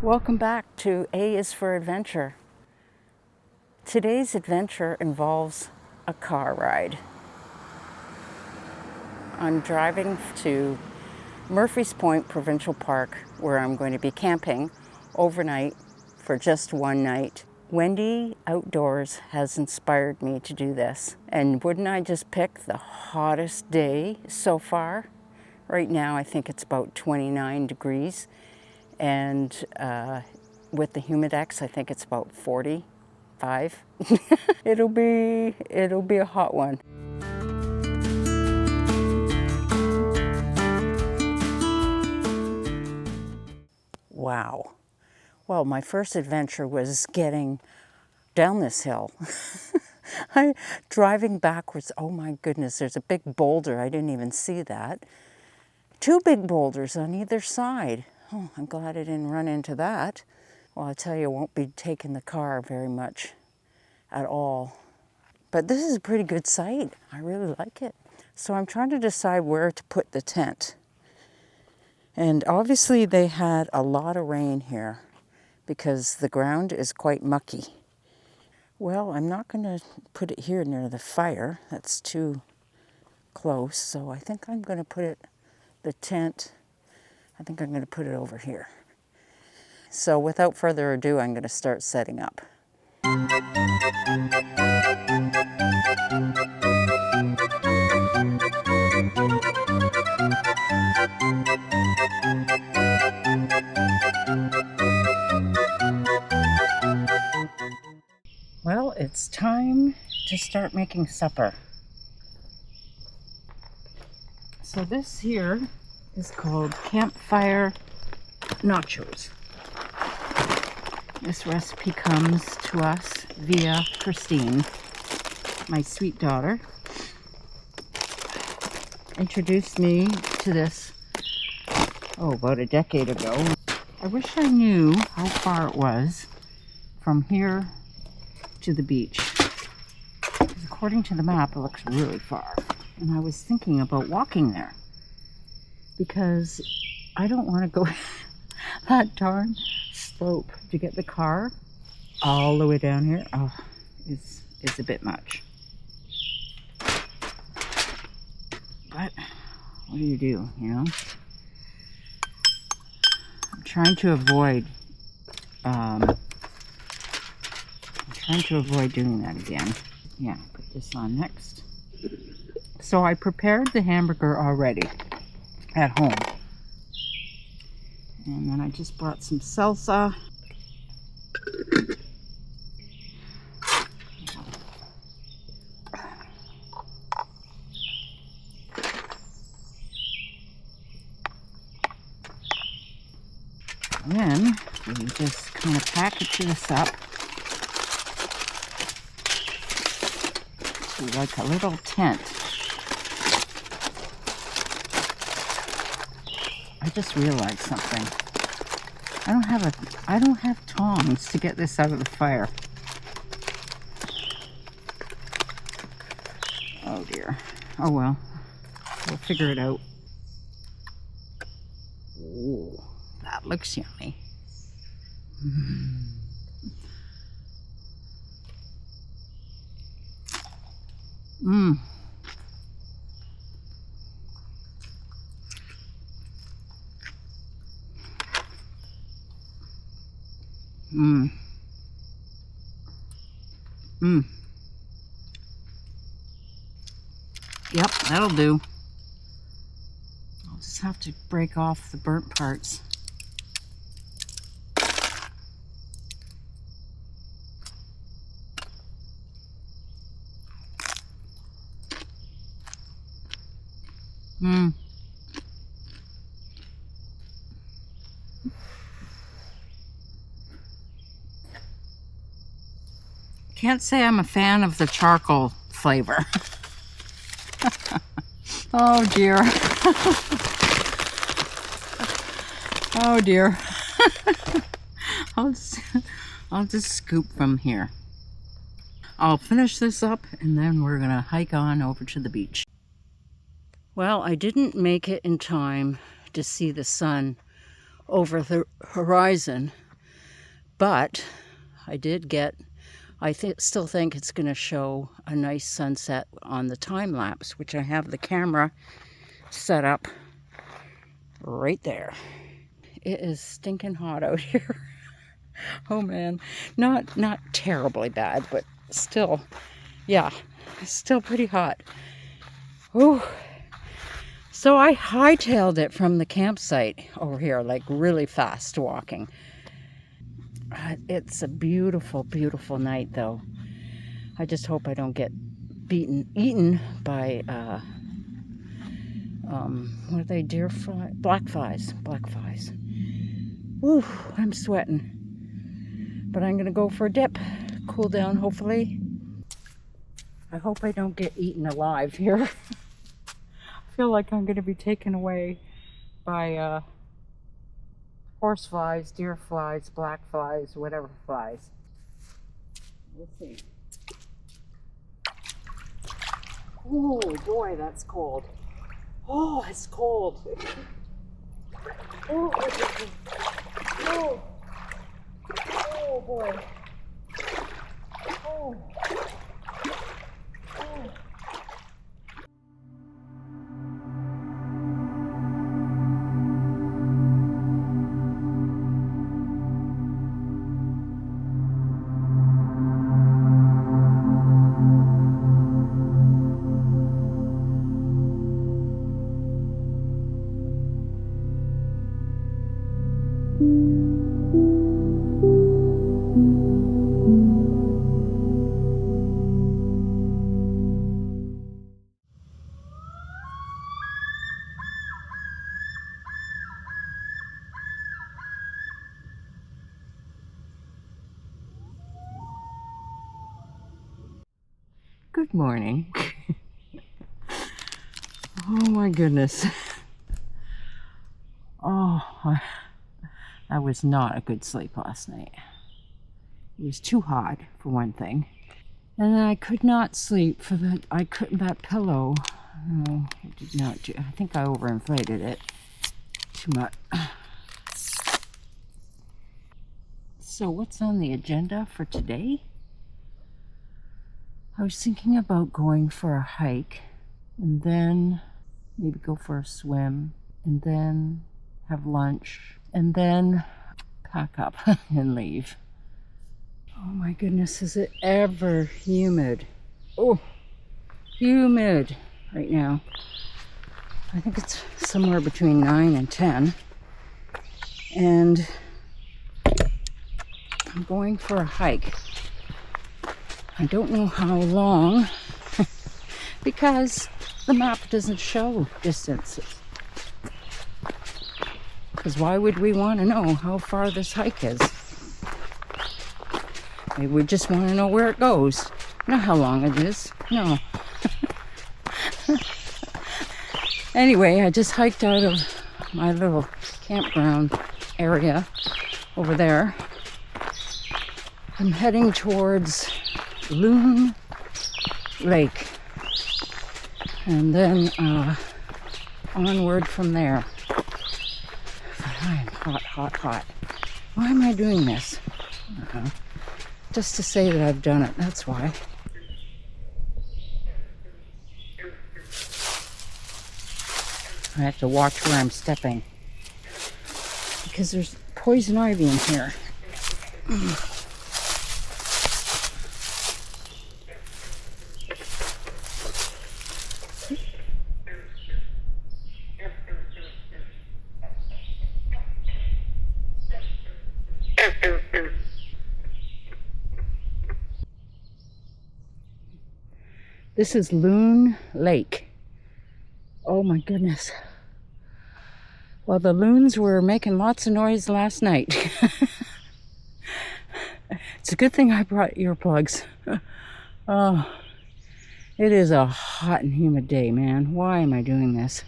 Welcome back to A is for Adventure. Today's adventure involves a car ride. I'm driving to Murphy's Point Provincial Park, where I'm going to be camping overnight for just one night. Wendy Outdoors has inspired me to do this. And wouldn't I just pick the hottest day so far? Right now I think it's about 29 degrees. And with the humidex, I think it's about 45. It'll be a hot one. Wow. Well, my first adventure was getting down this hill. Driving backwards, oh my goodness, there's a big boulder. I didn't even see that. Two big boulders on either side. Oh, I'm glad I didn't run into that. Well, I tell you, I won't be taking the car very much at all. But this is a pretty good site. I really like it. So I'm trying to decide where to put the tent. And obviously they had a lot of rain here because the ground is quite mucky. Well, I'm not going to put it here near the fire. That's too close. So I think I'm going to put the tent, I think I'm going to put it over here. So without further ado, I'm going to start setting up. Well, it's time to start making supper. So this here is called campfire nachos. This recipe comes to us via Christine, my sweet daughter. Introduced me to this, about a decade ago. I wish I knew how far it was from here to the beach. Because according to the map, it looks really far. And I was thinking about walking there because I don't want to go that darn slope to get the car all the way down here. Oh, it's a bit much. But what do, you know? I'm trying to avoid doing that again. Yeah, put this on next. So I prepared the hamburger already at home. And then I just brought some salsa. And then we just kind of package this up to like a little tent. I just realized something. I don't have tongs to get this out of the fire. Oh dear. Oh well. We'll figure it out. Ooh, that looks yummy. Mmm. Mmm. Mmm. Yep, that'll do. I'll just have to break off the burnt parts. Mmm. Can't say I'm a fan of the charcoal flavor. Oh dear. Oh dear. I'll just scoop from here. I'll finish this up and then we're gonna hike on over to the beach. Well, I didn't make it in time to see the sun over the horizon, But I did get, still think it's going to show a nice sunset on the time lapse, which I have the camera set up right there. It is stinking hot out here. Oh man, not terribly bad, but still, yeah, still pretty hot. Ooh. So I hightailed it from the campsite over here, like really fast walking. It's a beautiful, beautiful night though. I just hope I don't get eaten by, what are they, black flies. Ooh, I'm sweating. But I'm gonna go for a dip, cool down hopefully. I hope I don't get eaten alive here. I feel like I'm gonna be taken away by horse flies, deer flies, black flies, whatever flies. We'll see. Oh boy, that's cold. Oh, it's cold. Oh, oh, oh boy. Oh. Oh. Good morning. Oh my goodness. Oh, that was not a good sleep last night. It was too hot, for one thing. And I could not sleep for that pillow. No, I did not do, I think I overinflated it too much. So what's on the agenda for today? I was thinking about going for a hike and then maybe go for a swim and then have lunch and then pack up and leave. Oh my goodness, is it ever humid? Oh, humid right now. I think it's somewhere between 9 and 10. And I'm going for a hike. I don't know how long because the map doesn't show distances. Because why would we want to know how far this hike is? Maybe we just want to know where it goes. Not how long it is. No. Anyway, I just hiked out of my little campground area over there. I'm heading towards Loon Lake and then onward from there. I'm hot. Why am I doing this? Just to say that I've done it, that's why. I have to watch where I'm stepping because there's poison ivy in here. This is Loon Lake. Oh my goodness. Well, the loons were making lots of noise last night. It's a good thing I brought earplugs. Oh, it is a hot and humid day, man. Why am I doing this?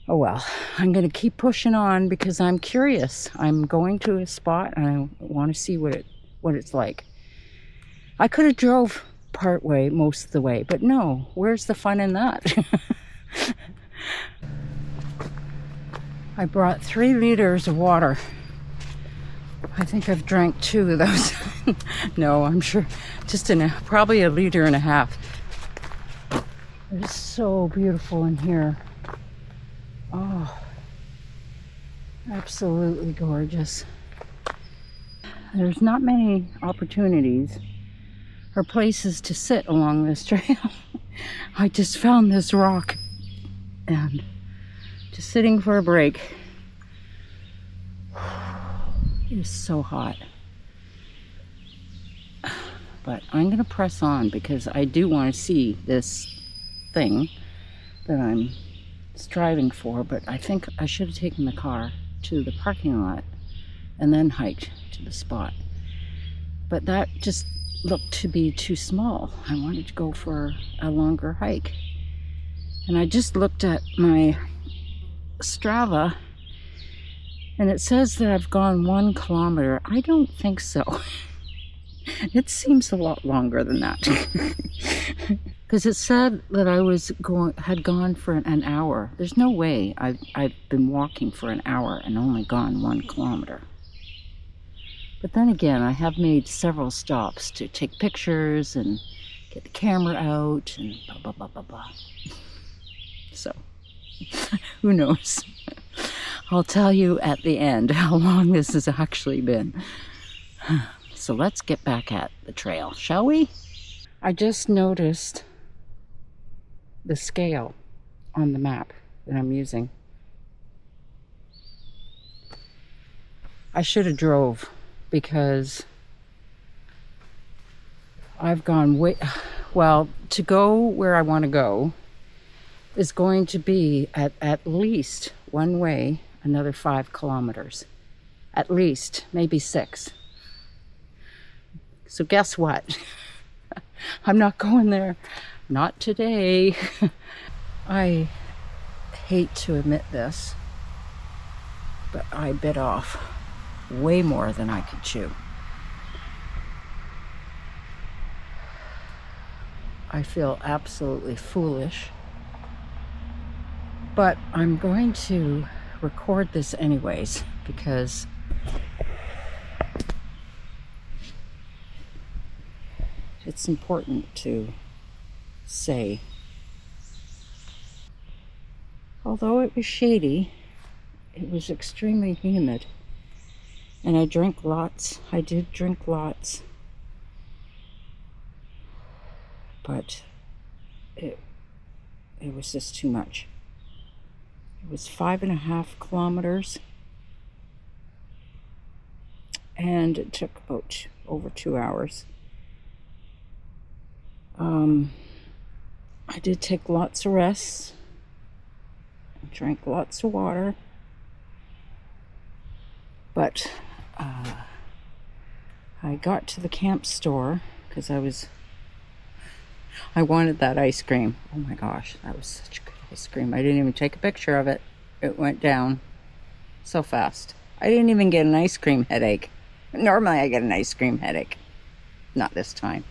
Oh well, I'm going to keep pushing on because I'm curious. I'm going to a spot and I want to see what it's like. I could have drove part way most of the way, but no, where's the fun in that? I brought 3 liters of water I think I've drank 2 of those. No, I'm sure just probably 1.5 liters. It's so beautiful in here. Oh, absolutely gorgeous. There's not many opportunities or places to sit along this trail. I just found this rock and just sitting for a break. It is so hot. But I'm going to press on because I do want to see this thing that I'm striving for, but I think I should have taken the car to the parking lot and then hiked to the spot. But that just looked to be too small. I wanted to go for a longer hike. And I just looked at my Strava and it says that I've gone 1 kilometer. I don't think so. It seems a lot longer than that. Because it said that I had gone for an hour. There's no way I've been walking for an hour and only gone 1 kilometer. But then again, I have made several stops to take pictures and get the camera out and blah, blah, blah, blah, blah. So, who knows? I'll tell you at the end how long this has actually been. So let's get back at the trail, shall we? I just noticed the scale on the map that I'm using. I should have drove because I've gone well, to go where I want to go is going to be at least one way another 5 kilometers. At least, maybe 6. So guess what? I'm not going there. Not today. I hate to admit this, but I bit off way more than I could chew. I feel absolutely foolish, but I'm going to record this anyways because it's important to say. Although it was shady, it was extremely humid. And I drank lots. I did drink lots. But it was just too much. It was 5.5 kilometers. And it took about over 2 hours. I did take lots of rests. I drank lots of water. But I got to the camp store because I wanted that ice cream. Oh my gosh, that was such good ice cream. I didn't even take a picture of it. It went down so fast. I didn't even get an ice cream headache. Normally I get an ice cream headache. Not this time.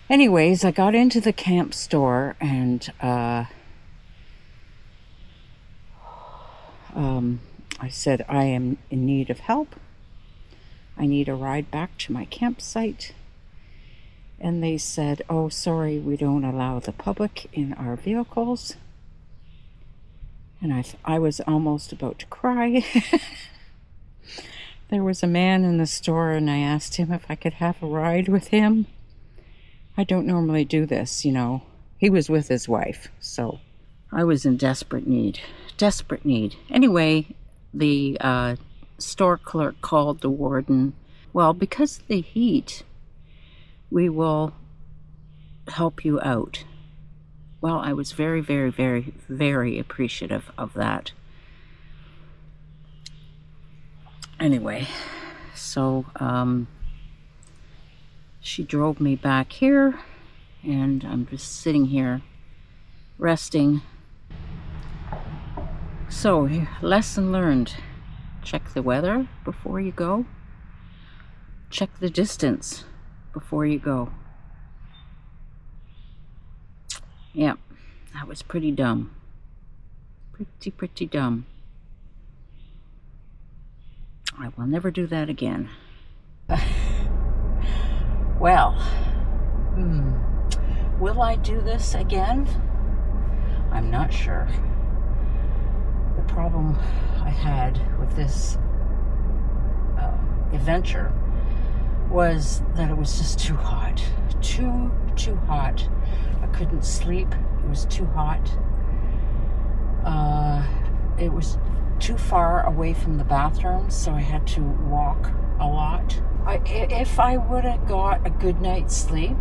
Anyways, I got into the camp store and I said, I am in need of help. I need a ride back to my campsite. And they said, oh, sorry, we don't allow the public in our vehicles. And I was almost about to cry. There was a man in the store and I asked him if I could have a ride with him. I don't normally do this, you know. He was with his wife, so I was in desperate need. Desperate need. Anyway, the store clerk called the warden. Well, because of the heat, we will help you out. Well, I was very, very, very, very appreciative of that. Anyway, so she drove me back here, and I'm just sitting here resting. So, lesson learned. Check the weather before you go. Check the distance before you go. Yeah, that was pretty dumb. Pretty dumb. I will never do that again. Well, will I do this again? I'm not sure. The problem I had with this adventure was that it was just too hot. Too hot. I couldn't sleep. It was too hot. It was too far away from the bathroom, so I had to walk a lot. If I would have got a good night's sleep,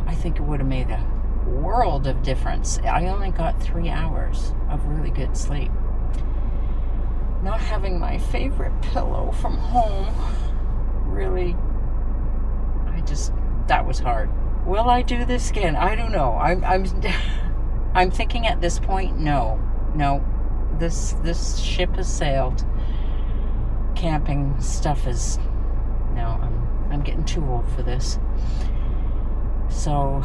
I think it would have made a world of difference. I only got 3 hours of really good sleep. Not having my favorite pillow from home, really, that was hard. Will I do this again? I don't know. I'm thinking at this point, no. This ship has sailed. Camping stuff is, no, I'm getting too old for this. So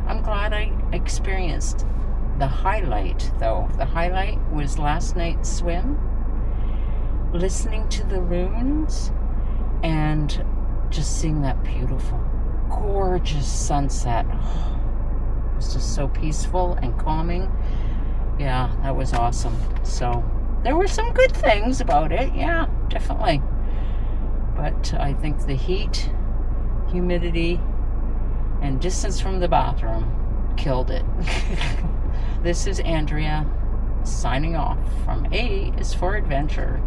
I'm glad I experienced the highlight, though. The highlight was last night's swim, listening to the loons, and just seeing that beautiful, gorgeous sunset. It was just so peaceful and calming. Yeah, that was awesome. So there were some good things about it. Yeah, definitely. But I think the heat, humidity, and distance from the bathroom killed it. This is Andrea signing off from A is for Adventure.